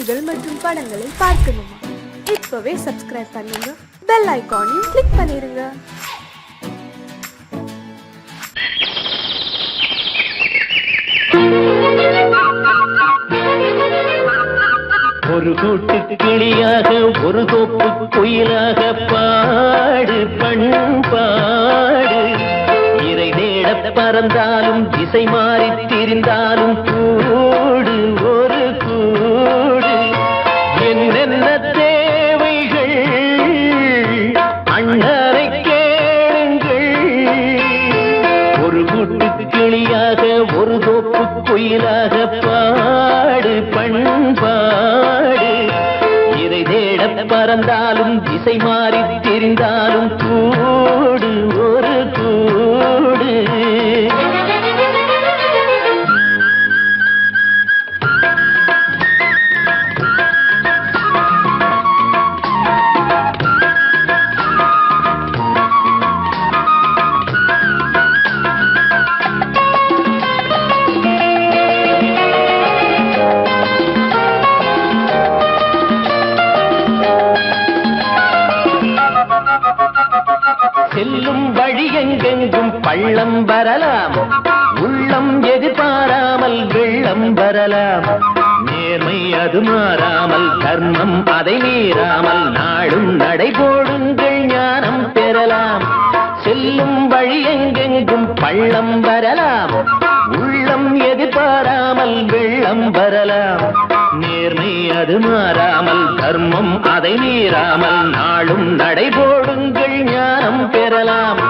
நிகழ்ச்சிகள் மற்றும் படங்களை பார்க்கணுமா? இப்பவே சப்ஸ்கிரைப் பண்ணுங்க, பெல் ஐகானையும் கிளிக் பண்ணிருங்க. ஒரு கூட்டு கிளியாக ஒரு தோப்பு குயிலாக பாடு பண்பாடு. இறை தேட பறந்தாலும் திசை மாறி திரிந்தாலும் கூடு ஒரு கூடு. என்னென்ன தேவைகள் அண்ணரை கேளுங்கள். ஒரு கூட்டு கிளியாக ஒரு தோப்பு குயிலாக பாடு பண்பாடு. இறை தேட பறந்தாலும் திசை மாறி திரிந்தாலும் கூடு ஒரு கூடு. செல்லும் வழி எங்கெங்கும் பள்ளம் வரலாம், உள்ளம் எதிர்பாராமல் வெள்ளம் வரலாம். நேர்மை அது மாறாமல், தர்மம் அதை மீறாமல், நாளும் நடைபோடுங்கள் ஞானம் பெறலாம். செல்லும் வழி எங்கெங்கும் பள்ளம் வரலாம், உள்ளம் எதிர்பாராமல் வெள்ளம் வரலாம். நேர்மை அது மாறாமல், தர்மம் அதை மீறாமல், நாளும் நடைபோடுங்கள் ஞானம் பெறலாம்.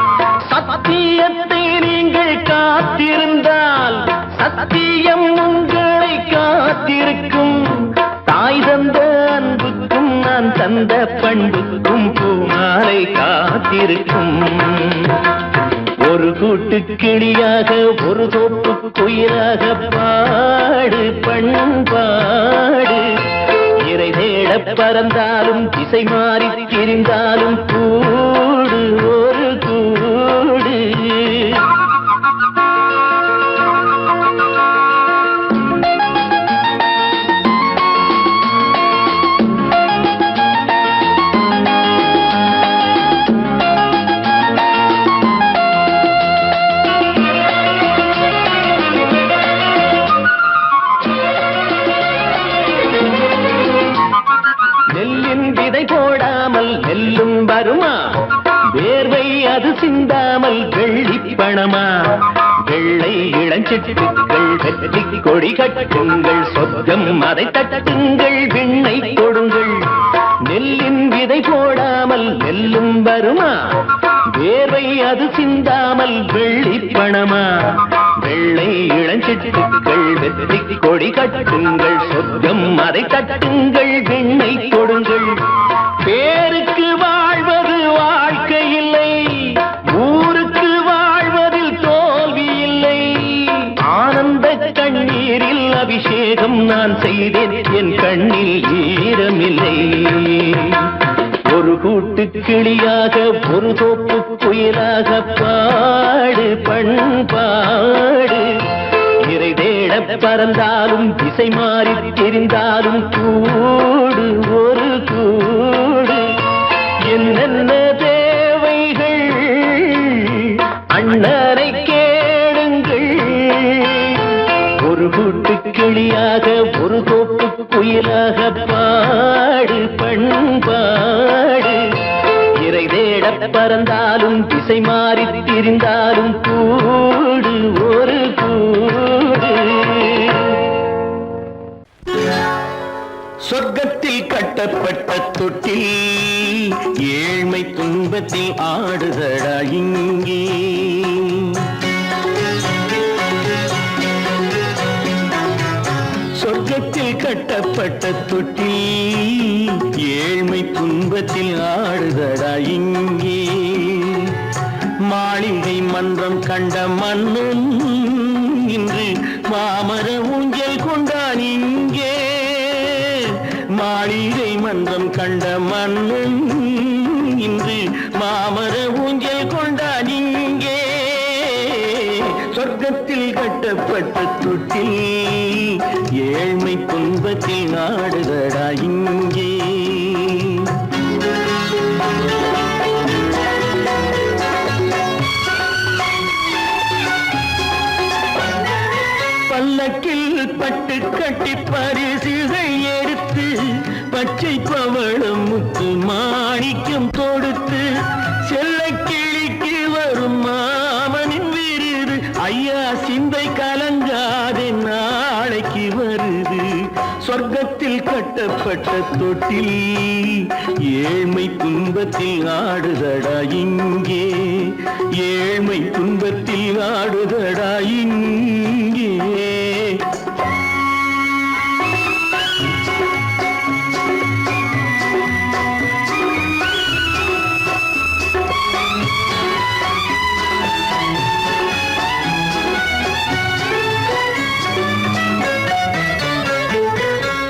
சத்தியத்தை நீங்கள் காத்திருந்தால் சத்தியம் உங்களை காத்திருக்கும். தாய் தந்த அன்புக்கும் நான் தந்த பண்புக்கும் பூமாலை காத்திருக்கும். ஒரு கூட்டு கிளியாக ஒரு தோப்பு குயிலாக பாடு பண்பாடு. இறை தேட பறந்தாலும் திசை மாறி திரிந்தாலும் கூடு ஒரு கூடு. போடாமல் நெல்லும் வருமா? வேர்வை அது சிந்தாமல் வெள்ளி பணமா? வெள்ளை இளஞ்சிட்டுகள் வெற்றி கொடி கட்டுங்கள், சொர்க்கம் அதை தட்டுங்கள், விண்ணை கொடுங்கள். நெல்லின் விதை போடாமல் நெல்லும் வருமா? வேர்வை அது சிந்தாமல் வெள்ளி பணமா? வெள்ளை இளஞ்சிட்டுகள் வெற்றி கொடி கட்டுங்கள், சொர்க்கம் அதை தட்டுங்கள், விண்ணை கொடுங்கள். பேருக்கு வாழ்வது வாழ்க்கை இல்லை, ஊருக்கு வாழ்வதில் தோல்வி இல்லை. ஆனந்த கண்ணீரில் அபிஷேகம் நான் செய்தேன், என் கண்ணில் ஈரமில்லை. ஒரு கூட்டு கிளியாக ஒரு தோப்பு குயிலாக பாடு பண்பாடு. இறை தேட பறந்தாலும் திசை மாறி தெரிந்தாலும் கூடு ஒரு கூடு. என்னென்ன தேவைகள் அண்ணரை கேளுங்கள். ஒரு கூட்டு கிளியாக ஒரு தோப்பு குயிலாக பாடு பண்பாடு. இறை தேட பறந்தாலும் திசை மாறி திரிந்தாலும் கூடு ஒரு கூடு. சொர்க்கத்தில் கட்டப்பட்ட தொட்டில் ஏழ்மை துன்பத்தில் ஆடுதடா இங்கே. சொர்க்கத்தில் கட்டப்பட்ட தொட்டில் ஏழ்மை துன்பத்தில் ஆடுதடா இங்கே. மாளிகை மன்றம் கண்ட மன்னன் இன்று மாமர ஊஞ்சல் கொண்டான் இங்கே. மாளிகை மன்றம் கண்ட மன்னன் இன்று மாமர ஊஞ்சல் கொண்டான் இங்கே. சொர்க்க சொர்க்கத்தில் கட்டப்பட்ட தொட்டில் ஏழ்மை துன்பத்தில் நாடுதடா இங்கே. பல்லக்கில் பட்டு கட்டி பரிசுகள் எடுத்து பச்சை பவளம் முத்து மாணிக்கம் தொடுத்து செல்ல கிழிக்கு வரும் மாமனின் விருது ஐயா சிந்தை கலங்காதே நாளைக்கு வருது. சொர்க்கத்தில் கட்டப்பட்ட தொட்டில் ஏழ்மை துன்பத்தில் ஆடுதடா இங்கே. ஏழ்மை துன்பத்தில் ஆடுதடா இங்கே.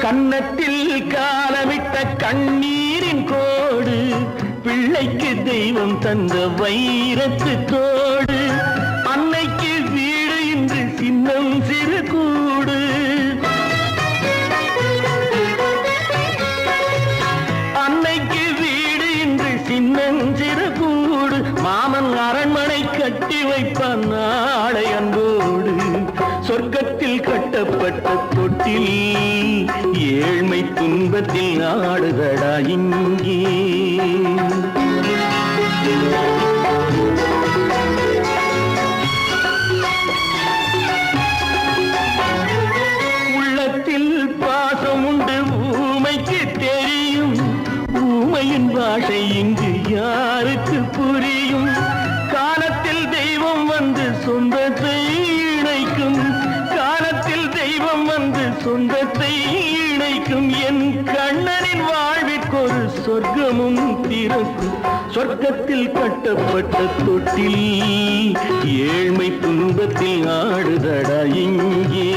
கன்னத்தில் காலமிட்ட கண்ணீரின் கோடு பிள்ளைக்கு தெய்வம் தந்த வைரத்து தோடு. அன்னைக்கு வீடு இன்று சின்னம் சிறு கூடு. அன்னைக்கு வீடு இன்று சின்னம் சிறு கூடு. மாமன் அரண்மனை கட்டி வைப்பான் நாளை அன்போடு. சொர்க்கத்தில் கட்டப்பட்ட தொட்டில் ஏழ்மை துன்பத்தில் ஆடுதடா இங்கே. உள்ளத்தில் பாசம் உண்டு ஊமைக்கு தெரியும். ஊமையின் பாஷை இங்கு யாருக்கு புரியும்? காலத்தில் தெய்வம் வந்து சொந்தத்தை இணைக்கும். காலத்தில் தெய்வம் வந்து சொந்தத்தை இணைக்கும். என் கண்ணனின் வாழ்விற்கொரு சொர்க்கமும் திறக்கும். சொர்க்கத்தில் கட்டப்பட்ட தொட்டில் ஏழ்மை துன்பத்தில் ஆடுதடா இங்கே.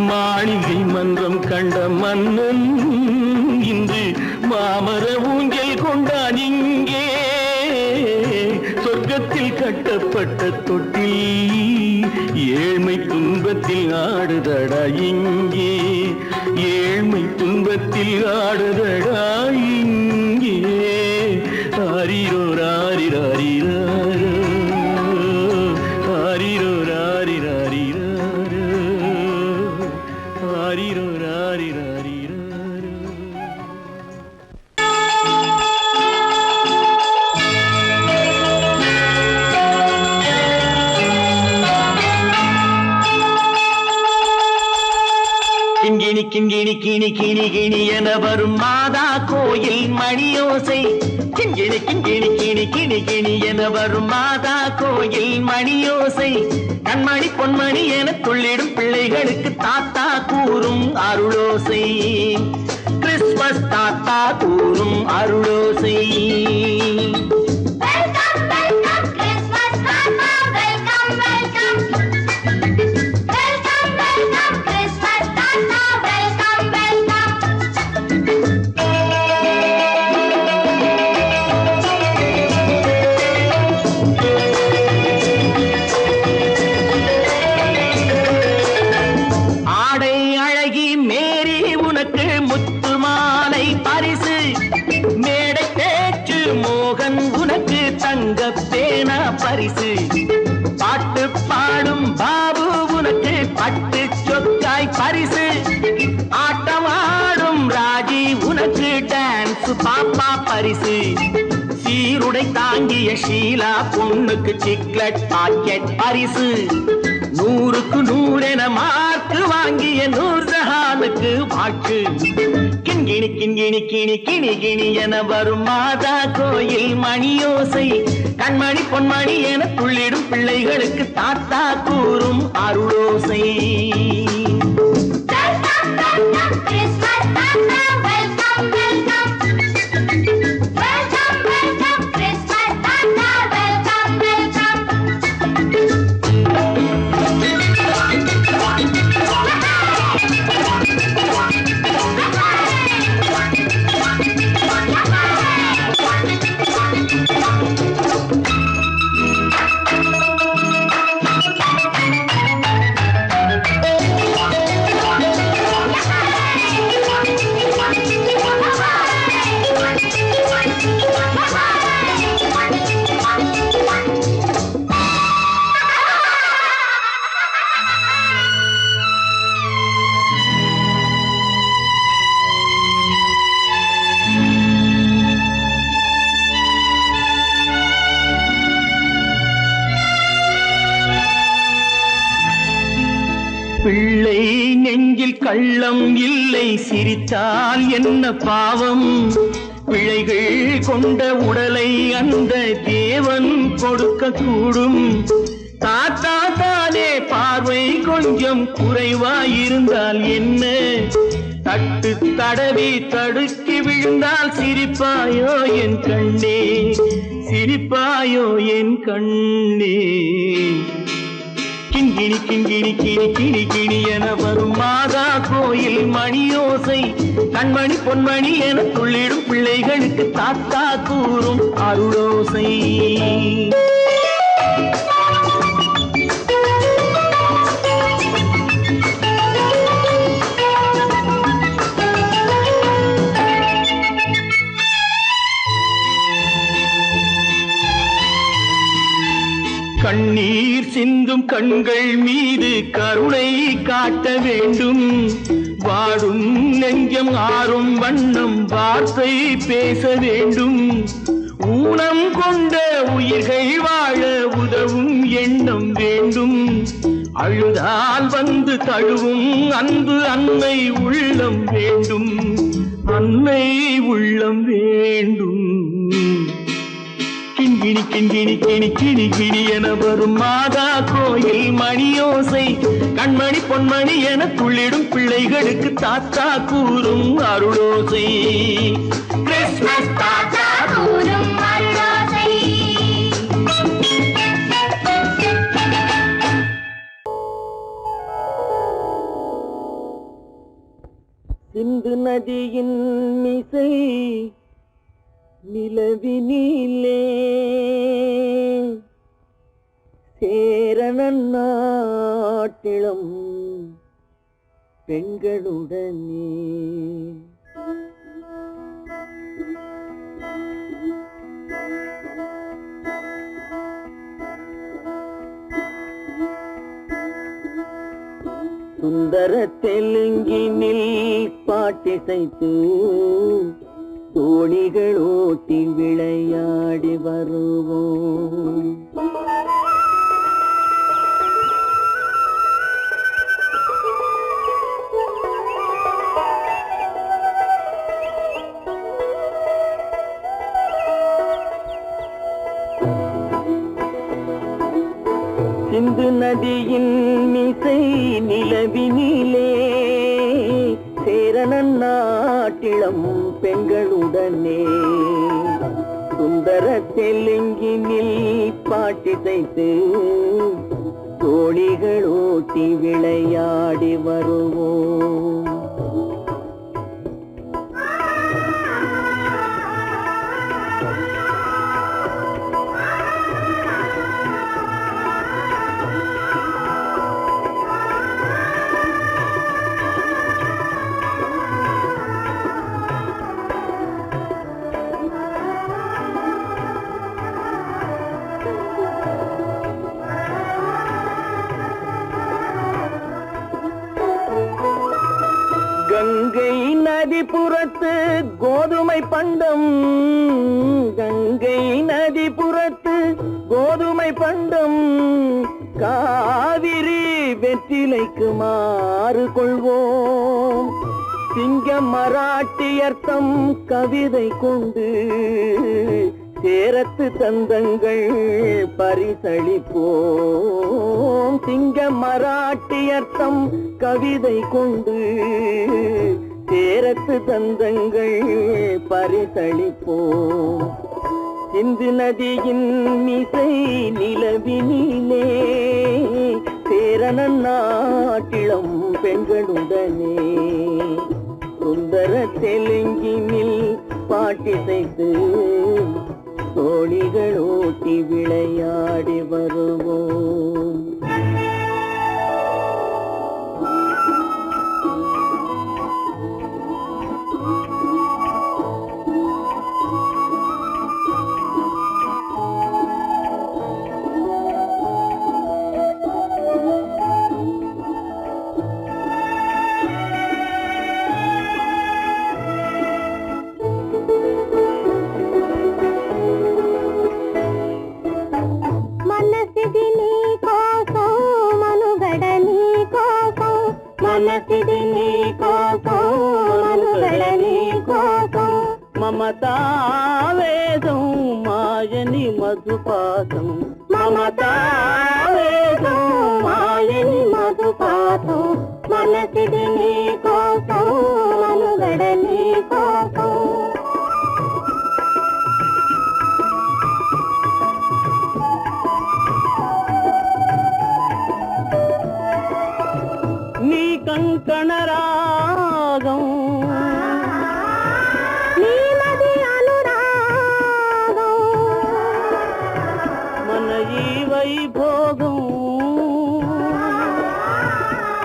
மாளிகை மன்றம் கண்ட மன்னன் இன்று மாமர ஊஞ்சல் கொண்டான் இங்கே. சொர்க்கத்தில் கட்டப்பட்ட தொட்டில் ஏழ்மை துன்பத்தில் ஆடுதடா இங்கே. ஏழ்மை துன்பத்தில் ஆடுதடா இங்கே. ஆரிரோ ராரிராரிராரோ ஆரிரோ ராரிராரிராரோ ஆரிரோ ராரிராரிராரோ. கிண்கிணி கிண்கிணி கிணி கிணி கிணி என வரும் மாதா கோயில் மணியோசை. கிண்கிணி கிண்கிணி கிணி கிணி கிணி என வரும் மாதா கோயில் மணியோசை. கண்மணி பொன்மணி என துள்ளிடும் பிள்ளைகளுக்கு தாத்தா கூறும் அருளோசை. கிறிஸ்துமஸ் தாத்தா கூறும் அருளோசை. பரிசு பாட்டு பாடும் பாபு உனக்கு பட்டு சொக்காய் பரிசு. ஆட்டமாடும் ராஜி உனக்கு டான்ஸ் பாப்பா பரிசு. சீருடை தாங்கிய ஷீலா பொண்ணுக்கு சிக்லெட் பாக்கெட் பரிசு. 100க்கு 100 என மார்க்கு வாங்கிய நூர்ஜஹானுக்கு வாழ்த்து. கிண்கிணி கிண்கிணி கிணி கிணி கிணி என வரும் மாதா கோயில் மணியோசை. கண்மணி பொன்மணி என துள்ளிடும் பிள்ளைகளுக்கு தாத்தா கூறும் அருளோசை. கள்ளம் இல்லை சிரித்தால் என்ன பாவம் பிழைகள் கொண்ட உடலை அந்த தேவன் கொடுக்க கூடும் தாத்தா தானே பார்வை கொஞ்சம் குறைவாயிருந்தால் என்ன தட்டு தடவி தடுக்கி விழுந்தால் சிரிப்பாயோ என் கண்ணே சிரிப்பாயோ என் கண்ணே கிண்கிணி கிண்கிணி கிணி கிணி கிணி என வரும் மாதா கோயில் மணியோசை கண்மணி பொன்மணி என துள்ளிடும் பிள்ளைகளுக்கு தாத்தா கூறும் அருளோசை கண்ணீர் சிந்தும் கண்கள் மீது கருணை காட்ட வேண்டும் வாடும் நெஞ்சம் ஆறும் வண்ணம் வார்த்தை பேச வேண்டும் ஊனம் கொண்ட உயிர்கள் வாழ உதவும் எண்ணம் வேண்டும் அழுதால் வந்து தழுவும் அன்பு அன்னை உள்ளம் வேண்டும் அன்னை உள்ளம் வேண்டும் கிண்கிணி கிண்கிணி கிணி கிணி கிணி என வரும் மாதா கோயில் மணியோசை கண்மணி பொன்மணி என துள்ளிடும் பிள்ளைகளுக்கு தாத்தா கூறும் அருளோசை கிறிஸ்மஸ் தாத்தா கூறும் அருளோசை சிந்து நதியின் மிசை நிலவினிலே சேரணன் நாட்டிளம் பெண்களுடனே சுந்தர தெலுங்கினில் பாட்டிசைத்து தோணிகள் ஓட்டி விளையாடி வருவோம் சிந்து நதியின் மிசை நிலவினிலே சேரணன் நாட்டிளம் பெண்களுடனே சுந்தர தெலுங்கினில் பாட்டிசைத்து தோணிகள் ஓட்டி விளையாடி வருவோம் கங்கை நதிபுறத்து கோதுமை பண்டம் கங்கை நதிபுறத்து கோதுமை பண்டம் காவிரி வெற்றிலைக்கு மாறு கொள்வோம் சிங்க மராட்டியர்த்தம் கவிதை கொண்டு சேரத்து தந்தங்கள் பரிசளிப்போம் சிங்க மராட்டியர்த்தம் கவிதை கொண்டு சேரத்து தந்தங்கள் பரிசளிப்போம் சிந்து நதியின் மிசை நிலவினிலே சேரணன் நாட்டிளம் பெண்களுடனே சுந்தர தெலுங்கினில் பாட்டிசைத்து தோணிகள் ஓட்டி விளையாடி வருவோம் मनसिदिनी को మమతావేదం మాయని మధుపాతం మమతావేదం మాయని మధుపాతం మనసిది నీ కోసం మనుగడ నీ కోసం నీ కంకణ రాగం నీలది అనురాగం మన ఈ వైభోగం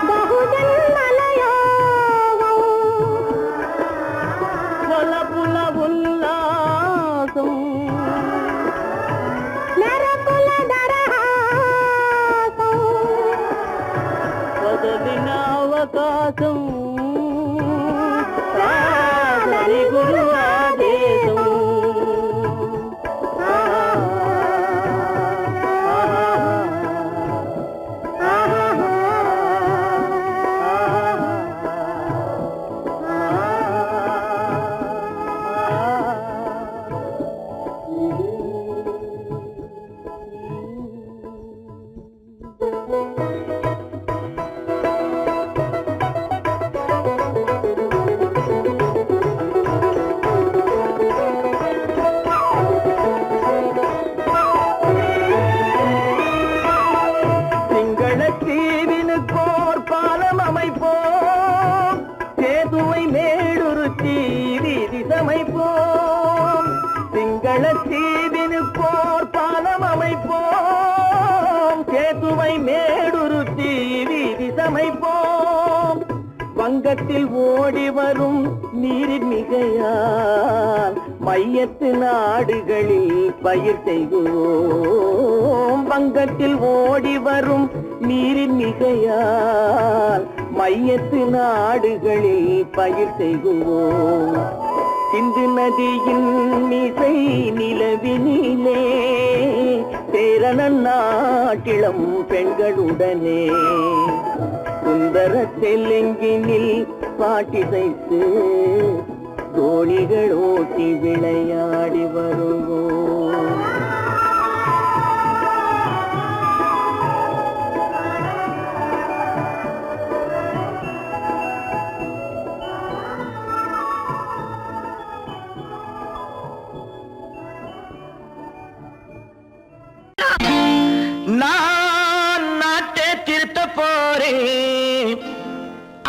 బహుజన్మల యోగం వలపుల ఉల్లాసం నరకుల దరహాసం వదలిన అవకాశం రాదని గురు ఆదేశం தீவினுக்கோர் பாலம் அமைப்போம் சேதுவை மேடுருத்தி வீதி சமைப்போம் சிங்கள தீவினுக்கோர் பாலம் அமைப்போம் சேதுவை மேடுருத்தி வீதி சமைப்போம் வங்கத்தில் ஓடி வரும் நீரின் மிகையால் மையத்து நாடுகளில் பயிர் செய்கிறோம் வங்கத்தில் ஓடி வரும் நீரின் மிகையால் மையத்து நாடுகளில் பயிர் செய்கிறோம் சிந்து நதியின் மிசை நிலவினிலே சேரணன் நாட்டிளம் பெண்களுடனே சுந்தர தெலுங்கினில் பாட்டிசைத்து தோணிகள் ஓட்டி விளையாடி வருவோம் நான் நாட்டை திருத்த போறேன்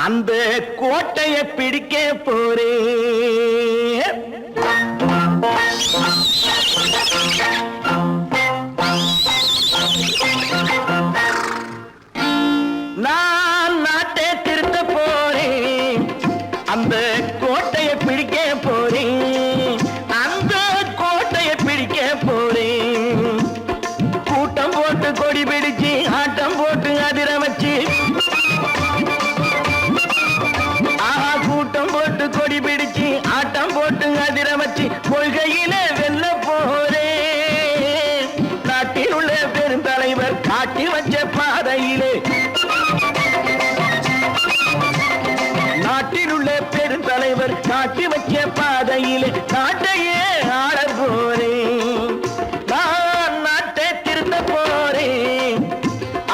அந்த கோட்டையை பிடிக்க போறேன் நான் நாட்டை திருத்த போறேன் அந்த கோட்டையை பிடிக்க போறேன் அந்த கோட்டையை பிடிக்க போறேன் கூட்டம் போட்டு கொடி பிடிச்சு ஆட்டம் போட்டு அதிர வச்சு கூட்டம் போட்டு கொடி பிடிச்சு ஆட்டம் போட்டு அதிர வச்சு கொள்கையில வெல்ல போறேன் நாட்டில் உள்ள பெருந்தலைவர் காட்டி வச்ச பாதையிலே நாட்டில் உள்ள பெருந்தலைவர் காட்டி வச்ச பாதையிலே நாட்டையே ஆள போறேன் நான் நாட்டை திருத்த போறேன்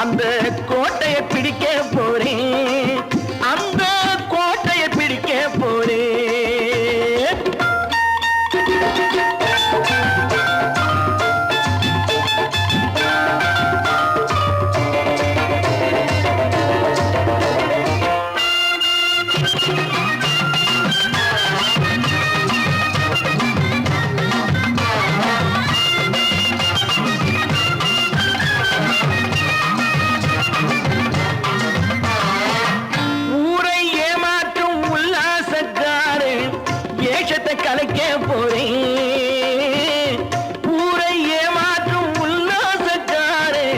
அந்த கோட்டையை பிடிக்க போறேன் அந்த கோட்டையை பிடிக்க போறேன் கலைக்க போறேன் ஊரை ஏமாற்றும் உல்லாசக்காரே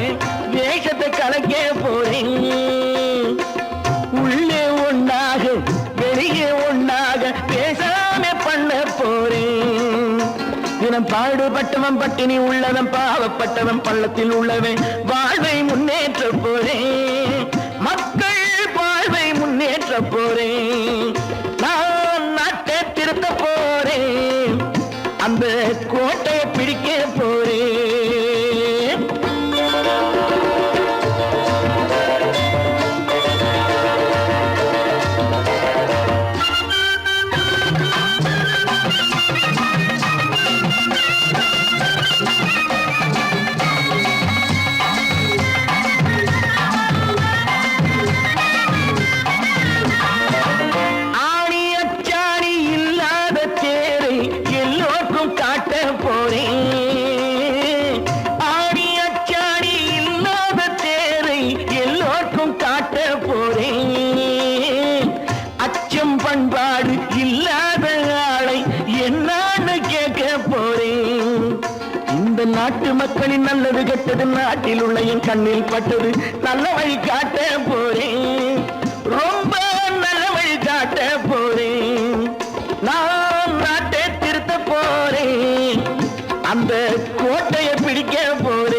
வேஷத்தை கலைக்க போறேன் உள்ளே ஒன்னாக வெளியே ஒன்னாக பேசாம பண்ண போறேன் தினம் பாடுபட்டவன் பட்டினி உள்ளவன் பாவப்பட்டவன் பள்ளத்தில் உள்ளவன் வாழ்வை முன்னேற்ற போறேன் மக்கள் வாழ்வை முன்னேற்ற போறேன் நான் நாட்டை திருத்த போறேன் பண்பாடு இல்லாத ஆளை என்னான்னு கேட்க போறேன். இந்த நாட்டு மக்களின் நல்லது கெட்டது நாட்டில் உள்ள என் கண்ணில் பட்டது நல்ல வழி காட்ட போறேன். ரொம்ப நல்ல வழி காட்ட போறேன். நான் நாட்டை திருத்த போறேன். அந்த கோட்டையை பிடிக்க போறேன்.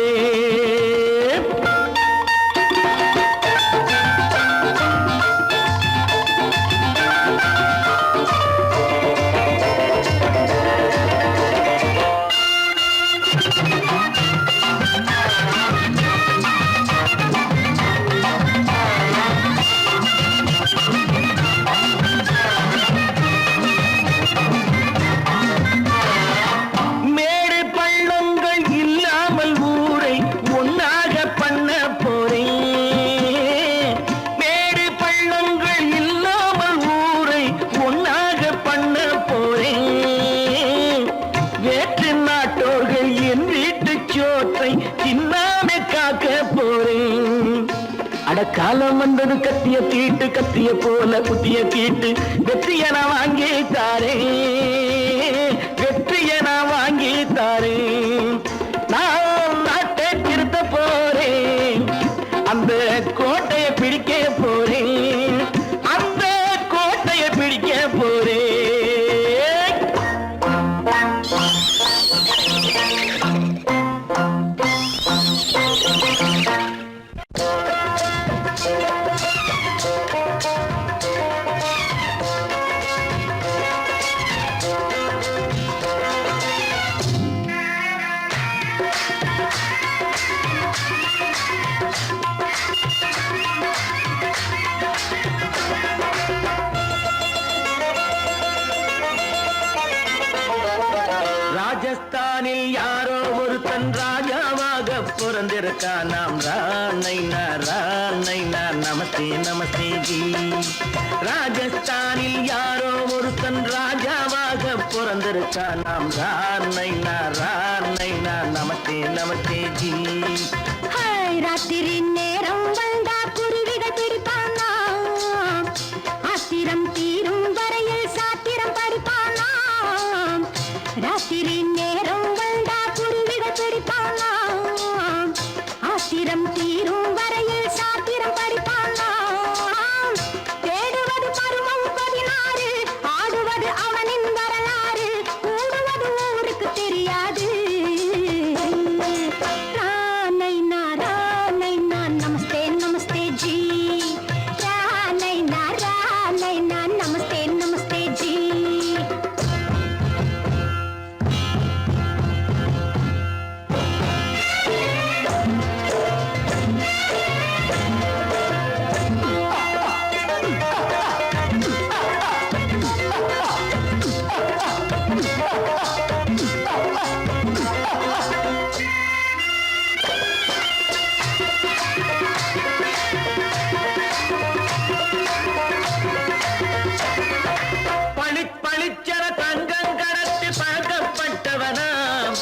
காலம் வந்தது கத்திய தீட்டு கத்திய போல புத்திய தீட்டு வெற்றிய நான் வாங்கி தாரேன். வெற்றிய நான் வாங்கி தாரேன். நான் நாட்டை திருத்த போறேன். அந்த கோட்டையை பிடிக்க போறேன். அந்த கோட்டையை பிடிக்க போறேன். ராஜஸ்தானில் யாரோ ஒருத்தன் ராஜாவாக பிறந்திருக்கான். நாம் ராணைனா ராணைனா நமஸ்தே நமஸ்தே ஜி. ராஜஸ்தானில் யாரோ ஒருத்தன் ராஜாவாக பிறந்திருக்கான். நாம் ராணைனா ராணைனா நமஸ்தே நமஸ்தே ஜி. ராத்திரி நேரம் வந்தா குருவிகள் பிடிப்பானா, ஆத்திரம் தீரும் வரையில் சாத்திரம் படிப்பானா. ராத்திரி நேரம் வந்தா குருவிகள் பிடிப்பானா, ஆத்திரம் தீரும் வரையில் சாத்திரம் படிப்பானா. தேடுவது பருவம் 16, ஆடுவது அவனின் வரலாறு, கூடுவது ஊருக்கு தெரியாது. நமஸ்தே நமஸ்தே ஜி. ராணைனா ராணைனா நமஸ்தே நமஸ்தே ஜி. பளிச்சென தங்கம் கடத்தி பழக்கப்பட்டவனாம்.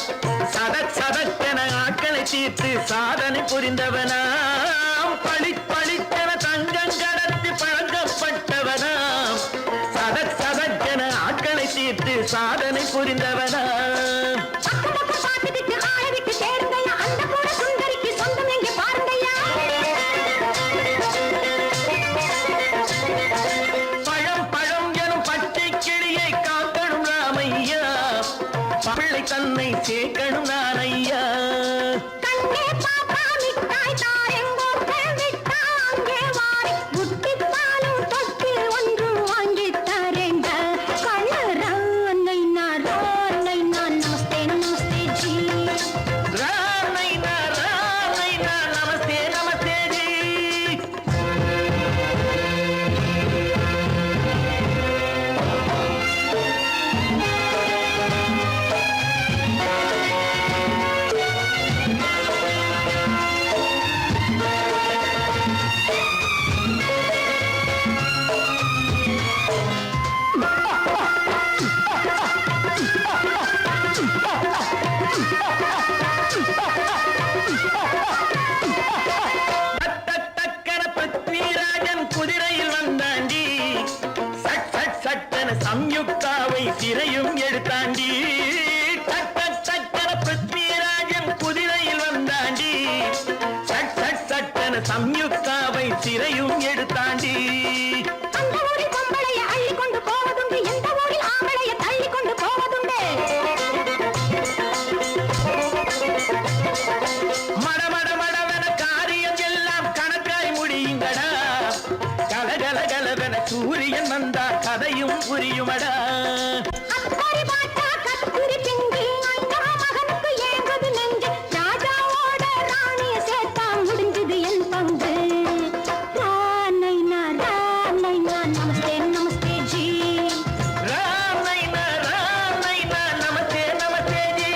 சதக் சதக்கென ஆட்களை தீர்த்து சாதனை புரிந்தவனாம். பளிச்சென தங்கம் கடத்தி பழக்கப்பட்டவனாம். சதக் சதக்கென ஆட்களை தீர்த்து சாதனை புரிந்தவனாம். பிள்ளை தன்னை சேர்க்கணும் நான் ஐயா. கண்ணே பாப்பா மிட்டாய் தாரெங்கோ விட்டா அங்கே வாரி புட்டிப்பாலும் தொட்டி ஒன்று வாங்கி தரேங்க. கண்ணு ராணைனா சம்யுக்தாவை சிறையும் எடுத்தாண்டி பிருத்விராஜன் குதிரையில் வந்தாண்டி சட்டன சம்யுக்தாவை சிறையும் எடுத்தாண்டி அந்த ஊரில் பொம்பளைய அள்ளி கொண்டு போவதுண்டு எந்த ஊரில் ஆம்பளைய தள்ளி கொண்டு போவதுண்டு மடமடமடவென காரியம் எல்லாம் கணக்காய் முடியுங்கடா கலகலகலவென சூரியன் வந்தா கதையும் புரியுமடா அக்கறை பாட்டா கத்துரி பிங்கி ஐயா மகனுக்கு ஏங்குது நெஞ்சு ராஜாவோட ராணிய சேர்த்தா முடிஞ்சது என் பங்கு ராமைனா நமஸ்தே நமஸ்தே ஜி ராமைனா நமஸ்தே நமஸ்தே ஜி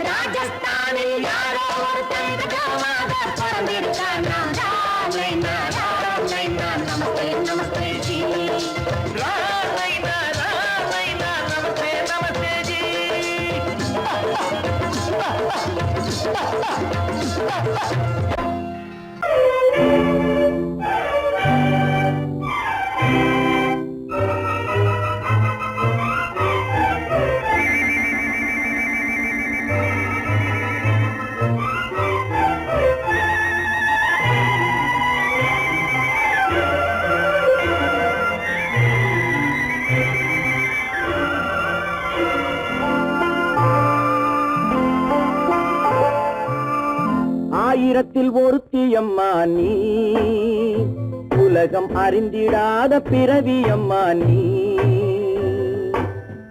ராஜஸ்தானில் யாரோ ஒருத்தன் ராஜாவாக பிறந்திருக்கானா ராமைனா நமஸ்தே நமஸ்தே ஜி ராமைனா நமஸ்தே நமஸ்தே ஜி ஆயிரத்தில் ஒருத்தியம்மா நீ உலகம் அறிந்திடாத பிறவியம்மா நீ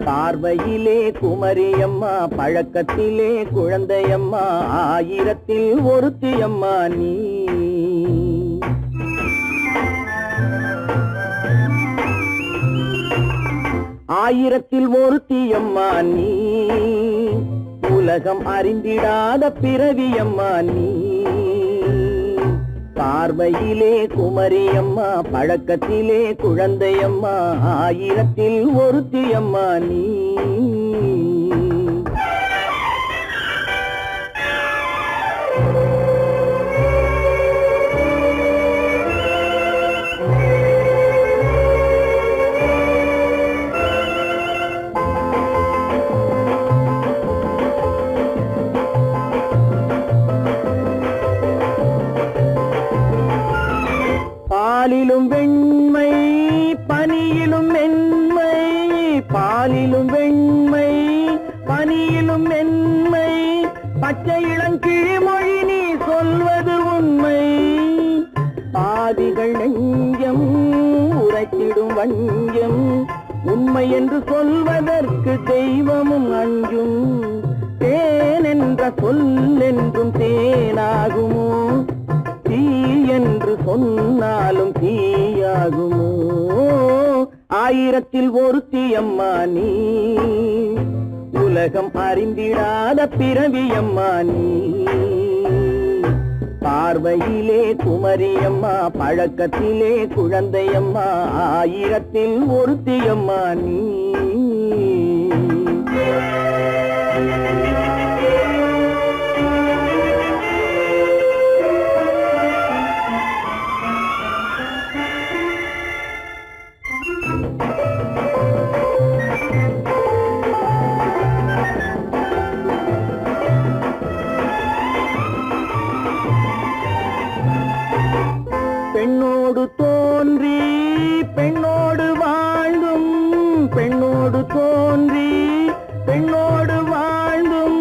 பார்வையிலே குமரியம்மா பழக்கத்திலே குழந்தையம்மா ஆயிரத்தில் ஒருத்தியம்மா நீ ஆயிரத்தில் ஒருத்தியம்மா நீ உலகம் அறிந்திடாத பிறவியம்மா நீ பார்வையிலே குமரியம்மா பழக்கத்திலே குழந்தையம்மா ஆயிரத்தில் ஒருத்தியம்மா நீ பாலிலும் வெண்மை பனியிலும் மென்மை பாலிலும் வெண்மை பனியிலும் மென்மை பச்சை இளங்கிழிமொழி நீ சொல்வது உண்மை பாதிகள் நெஞ்சம் உரைத்திடும் வஞ்சம் உண்மை என்று சொல்வதற்கு தெய்வமும் அஞ்சும் தேன் என்ற சொல் என்றும் தேனாகுமோ தீ என்று சொன்னாலும் தீயாகுமோ ஆயிரத்தில் ஒருத்தியம்மா நீ உலகம் அறிந்திடாத பிறவியம்மா நீ பார்வையிலே குமரியம்மா பழக்கத்திலே குழந்தையம்மா ஆயிரத்தில் ஒருத்தியம்மா நீ பெண்ணோடு தோன்றி பெண்ணோடு வாழ்ந்தும் பெண்ணோடு தோன்றி பெண்ணோடு வாழ்ந்தும்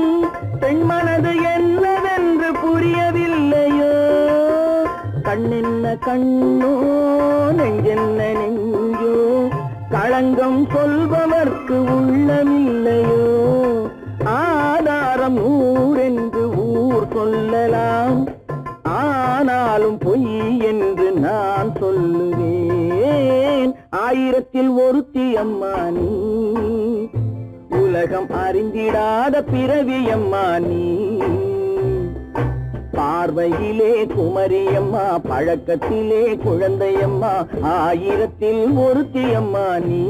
பெண் மனது என்னவென்று புரியவில்லையோ கண்ணென்ன கண்ணோ நெஞ்சென்ன நெஞ்சோ களங்கம் சொல்பவர்க்கு உள்ளமில்லையோ ஆதாரம் ஊரென்று ஊர் சொல்லலாம் ஆனாலும் பொய் என்று நான் சொல்லுவேன் ஆயிரத்தில் ஒருத்தியம்மா நீ உலகம் அறிந்திடாத பிறவியம்மா நீ பார்வையிலே குமரியம்மா பழக்கத்திலே குழந்தையம்மா ஆயிரத்தில் ஒருத்தியம்மா நீ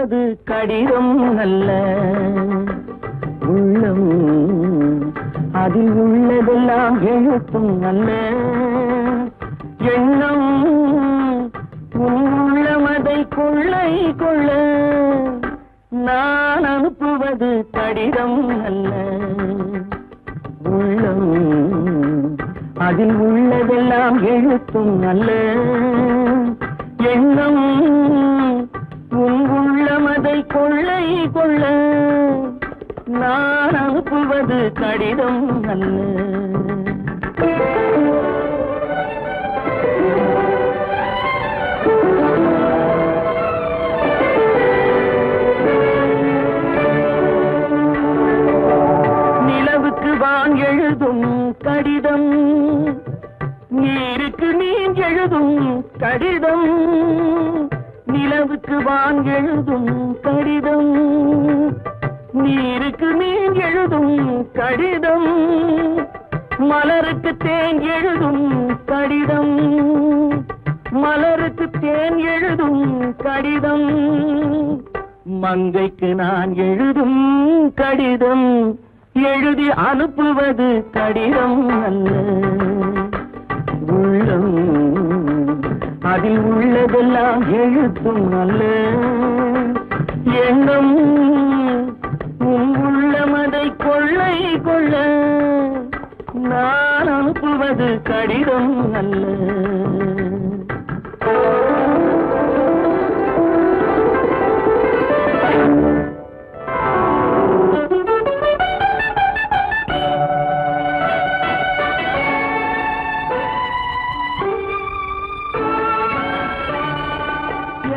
அனுப்புவது கடிதம் அல்ல உள்ளம் அதில் உள்ளதெல்லாம் எழுத்தும் அல்ல எண்ணம் உள்ளமதை கொள்ளை கொள்ள நான் அனுப்புவது கடிதம் அல்ல உள்ளம் அதில் உள்ளதெல்லாம் எழுத்தும் அல்ல எண்ணம் உள்ளமதை கொள்ளை கொள்ள நான் அனுப்புவது கடிதம் அல்ல வான் எழுதும் கடிதம் நீருக்கு நீன் எழுதும் கடிதம் நிலவுக்கு வான் எழுதும் கடிதம் நீருக்கு நீன் எழுதும் கடிதம் மலருக்கு தேன் எழுதும் கடிதம் மலருக்கு தேன் எழுதும் கடிதம் மங்கைக்கு நான் எழுதும் கடிதம் எழுதி அனுப்புவது கடிதம் அல்ல உள்ளம் அதில் உள்ளதெல்லாம் எழுத்தும் அல்ல எண்ணம் உள்ளமதை கொள்ளை கொள்ள நான் அனுப்புவது கடிதம் அல்ல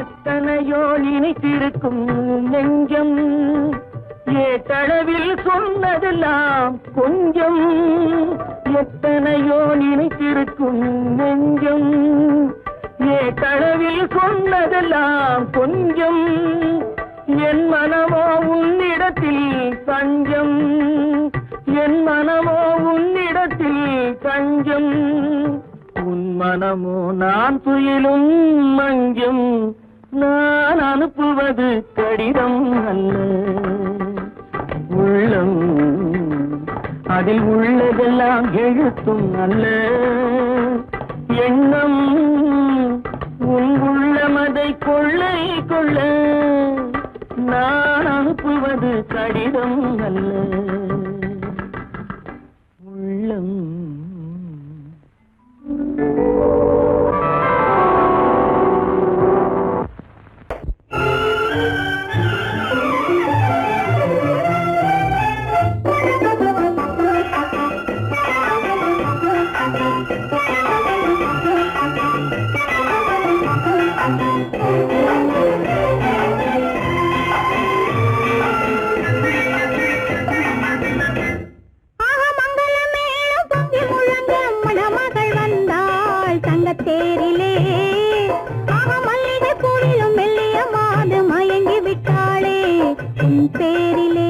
எத்தனையோ நினைத்திருக்கும் நெஞ்சம் ஏட்டளவில் சொன்னதெல்லாம் கொஞ்சம் எத்தனையோ நினைத்திருக்கும் நெஞ்சம் ஏட்டளவில் சொன்னதெல்லாம் கொஞ்சம் என் மனமோ உன்னிடத்தில் தஞ்சம் என் மனமோ உன்னிடத்தில் தஞ்சம் உன் மனமோ நான் துயிலும் மஞ்சம் நான் அனுப்புவது கடிதம் அல்ல உள்ளம் அதில் உள்ளதெல்லாம் எழுத்தும் அல்ல எண்ணம் உன் உள்ளமதை கொள்ளை கொள்ள நான் அனுப்புவது கடிதம் அல்ல உள்ளம் தேரிலே மல்லிகை பூவிலும் மெல்லிய மாது மயங்கி விட்டாளே உன் பேரிலே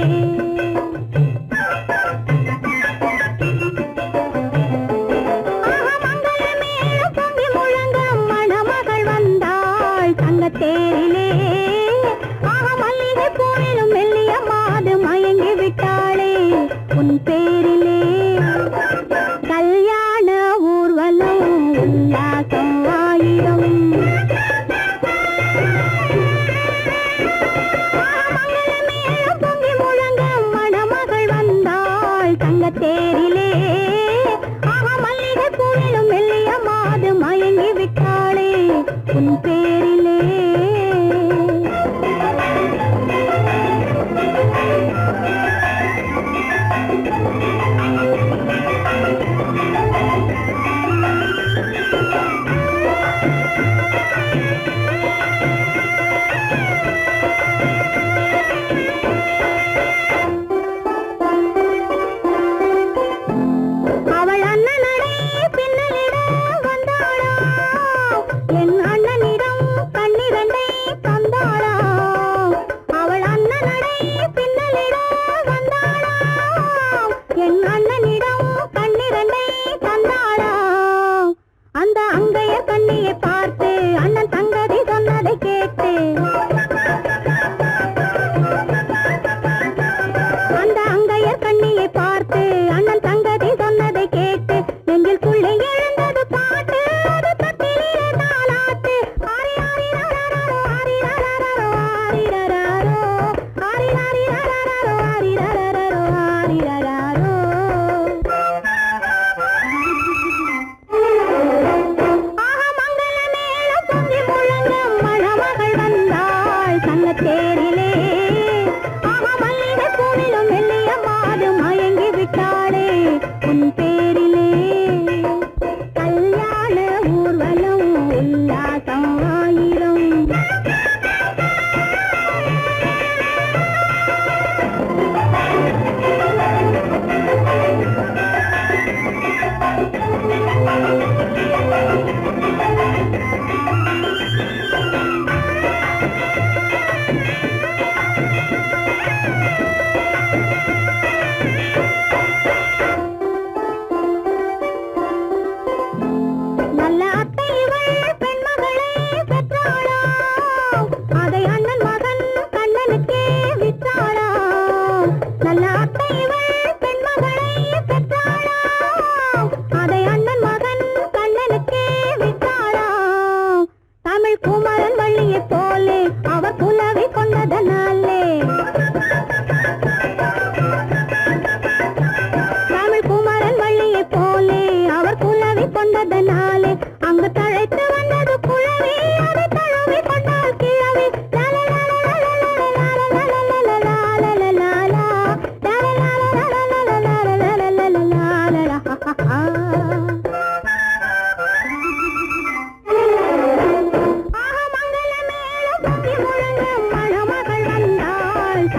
மங்களமேளம் பொங்கி முழங்க மணமகள் வந்தாள் தங்கத்தேரிலே மல்லிகை பூவிலும் மெல்லிய மாது மயங்கி விட்டாளே உன் பேரிலே கல்யாண ஊர்வலம் உல்லாசம் ஆயிரம் மங்களமேளம் பொங்கி முழங்க மணமகள் வந்தாள் தங்கத்தேரிலே மல்லிகை பூவிலும் மெல்லிய மாது மயங்கி விட்டாளே உன் பேரிலே அவள் அண்ணனடே பின்னலிட வந்தாளா என் அண்ணனிடம் கண்ணிரண்டை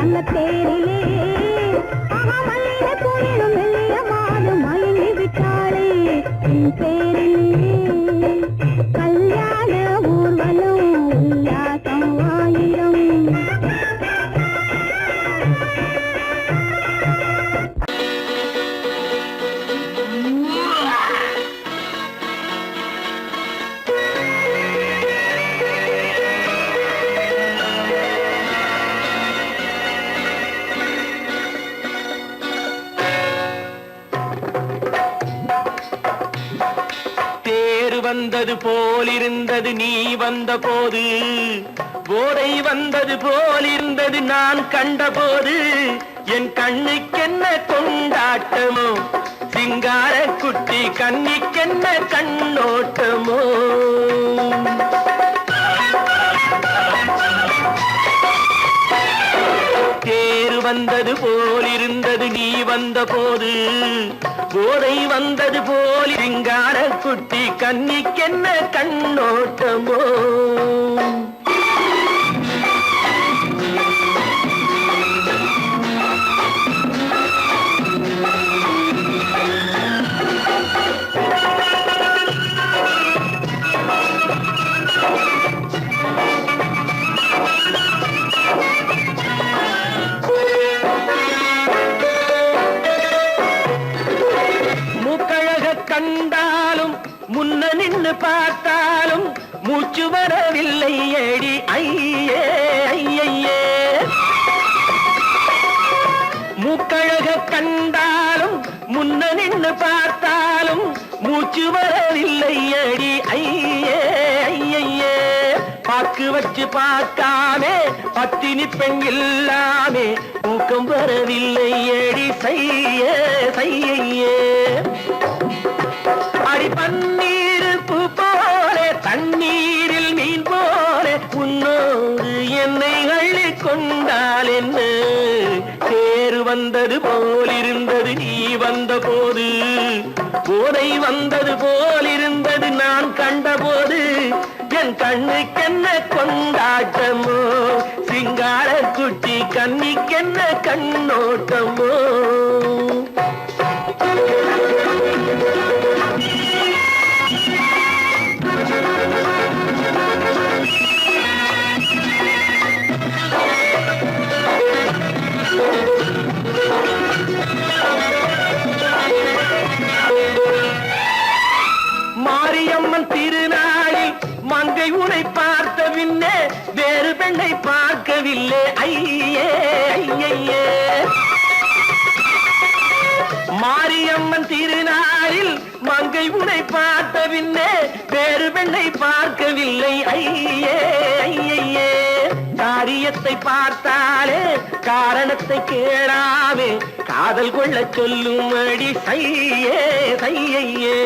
தங்க தேரிலே மல்லிய போயிடும் மெல்லிய மாது மயங்கி விட்டாளே என் பேரிலே கல்யாண ஊர்வலம் உல்லாசம் ஆயிரம். வந்தது போலிருந்தது நீ வந்த போது, போதை வந்தது போலிருந்தது நான் கண்டபோது, என் கண்ணுக்கென்ன கொண்டாட்டமோ, சிங்கார குட்டி கண்ணிக்கென்ன கண்ணோட்டமோ. தேர் வந்தது போலிருந்தது நீ வந்த போது, போதை வந்தது போல் சிங்கார குட்டி கண்ணிக்கென்ன கண்ணோட்டமோ. கண்டாலும் முன்ன நின்று பார்த்தாலும் மூச்சு வரவில்லை ஏடி ஐயே ஐயே. மூக்கழக கண்டாலும் முன்ன நின்று பார்த்தாலும் மூச்சு வரவில்லை ஏடி ஐயே ஐயே. பாக்கு வச்சு பார்க்காமே பத்தினி பெண் இல்லாமே தூக்கம் வரவில்லை ஏடி செய்ய செய்யே. அடி பன்னீர் பூ போல தண்ணீரில் மீன் போல உன்னோடு என்னை அள்ளி கொண்டால் என்ன. தேர் வந்தது போலிருந்தது நீ வந்த போது, போதை வந்தது போலிருந்தது நான் கண்டபோது, என் கண்ணுக்கென்ன கொண்டாட்டமோ, சிங்கார குட்டி கண்ணிக்கென்ன கண்ணோட்டமோ. மாரியம்மன் திருநாளில் மங்கை உனை பார்த்த பின்னே வேறு பெண்ணை பார்க்கவில்லை ஐயே ஐயே. மாரியம்மன் திருநாளில் மங்கை உனை பார்த்த பின்னே வேறு பெண்ணை பார்க்கவில்லை ஐயே ஐயே. காரியத்தை பார்த்தாலே காரணத்தை கேளாமே காதல் கொள்ள சொல்லும் அடி சையே சையே.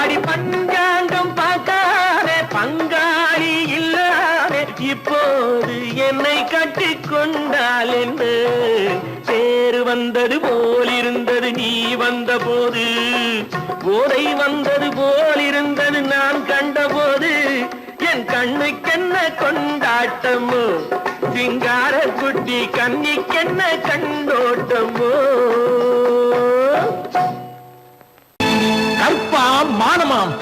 அடி பஞ்சாங்கம் பார்க்காதே பங்காளி இல்லாதே இப்போது என்னை கட்டி கொண்டால் என்று. தேர் வந்தது போலிருந்தது நீ வந்த போது, போதை வந்தது போலிருந்தது நான் கண்டபோது, என் கண்ணுக்கென்ன கொண்டாட்டமோ, சிங்கார குட்டி கண்ணிக்கென்ன கண்ணோட்டமோ. கற்பாம் மானமாம்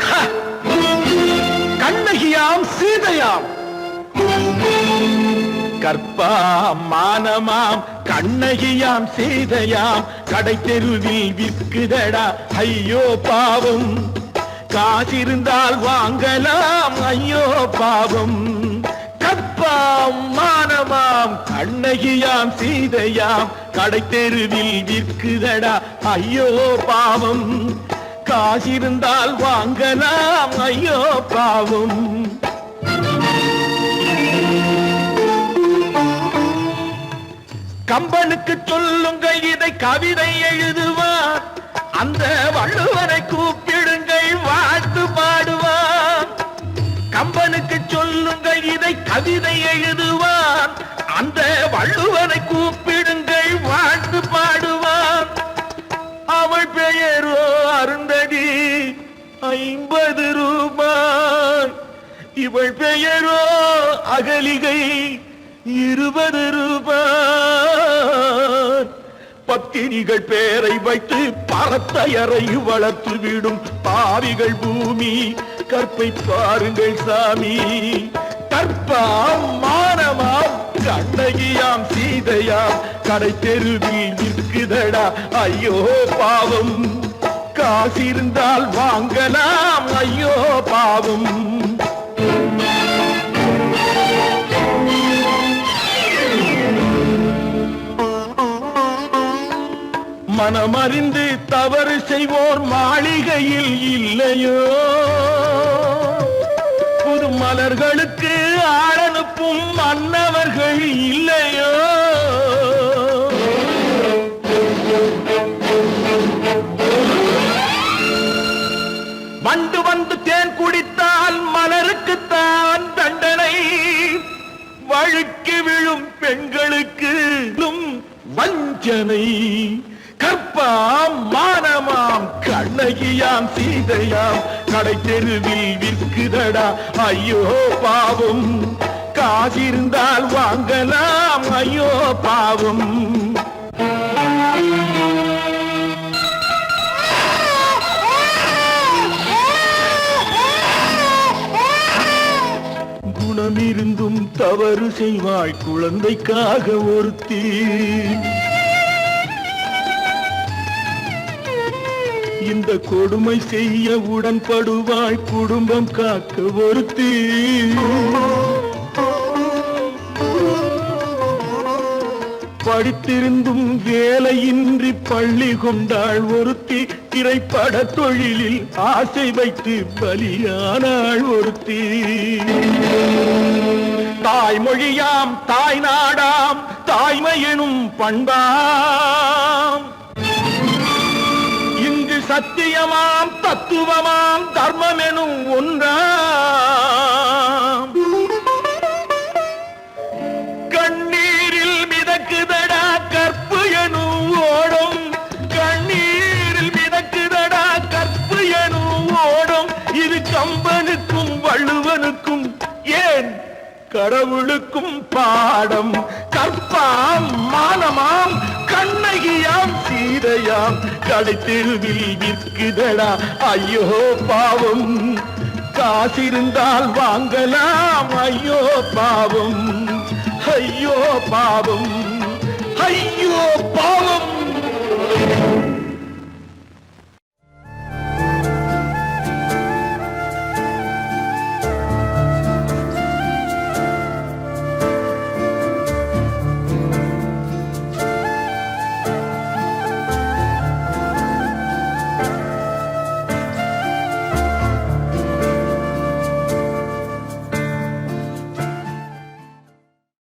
கண்ணகியாம் சீதையாம். கற்பாம் மானமாம் கண்ணகியாம் சீதையாம் கடை தெருவில் விற்குதடா ஐயோ பாவம். காசிருந்தால் வாங்கலாம் ஐயோ பாவம். கற்பாம் மானமாம் கண்ணகியாம் சீதையாம் கடை தெருவில் விற்குதடா ஐயோ பாவம். காசிருந்தால் வாங்கலாம் ஐயோ பாவம். கம்பனுக்கு சொல்லுங்கள் இதை கவிதை எழுதுவார், அந்த வள்ளுவரை கூப்பிடுங்கள் வாழ்த்து பாடுவார். கம்பனுக்கு சொல்லுங்கள் இதை கவிதை எழுதுவார், அந்த வள்ளுவரை கூப்பிடுங்கள் வாழ்த்து பாடுவார். அவள் பெயரோ அருந்ததி 50 ரூபாய், இவள் பெயரோ அகலிகை 20 ரூபாய். பத்தினிகள் பேரை வைத்து பரத்தையறை வளர்த்து விடும் பாவிகள் பூமி. கற்பை பாருங்கள் சாமி, கற்பாம் மானமாம் கண்ணகியாம் சீதையாம் கடை தெருவில் நிற்குதடா ஐயோ பாவம். காசிருந்தால் வாங்கலாம் ஐயோ பாவம். மனமறிந்து தவறு செய்வோர் மாளிகையில் இல்லையோ, புது மலர்களுக்கு ஆளனுப்பும் மன்னவர்கள் இல்லையோ. வண்டு வந்து தேன் குடித்தால் மலருக்குத்தான் தண்டனை. வழுக்கி விழும் பெண்களுக்கு வஞ்சனை. கற்பாம் மானமாம் கண்ணகியாம் சீதையாம் கடை தெருவில் விற்குதடா ஐயோ பாவம். காசிருந்தால் வாங்கலாம் ஐயோ பாவம். குணமிருந்தும் தவறு செய்வாய் குழந்தைக்காக ஒருத்தி. இந்த கொடுமை செய்ய உடன்படுவாய் குடும்பம் காக்க ஒருத்தி. படித்திருந்தும் வேலையின்றி பள்ளி கொண்டாள் ஒருத்தி. திரைப்பட தொழிலில் ஆசை வைத்து பலியானாள் ஒருத்தி. தாய்மொழியாம் தாய் நாடாம் தாய்மையெனும் பண்பாம். இங்கு சத்தியமாம் தத்துவமாம் தர்மமெனும் ஒன்றாம். கண்ணீரில் மிதக்குதடா கற்பு எனும் ஓடும். கண்ணீரில் மிதக்குதடா கற்பு எனும் ஓடும். இது கம்பனுக்கும் வள்ளுவனுக்கும் ஏன் கடவுளுக்கும் பாடம். கற்பாம் மானமாம் கண்ணகியாம் சீதையாம் கடை தெருவில் விற்குதடா ஐயோ பாவம். காசிருந்தால் வாங்கலாம் ஐயோ பாவம். ஐயோ பாவம், ஐயோ பாவம்.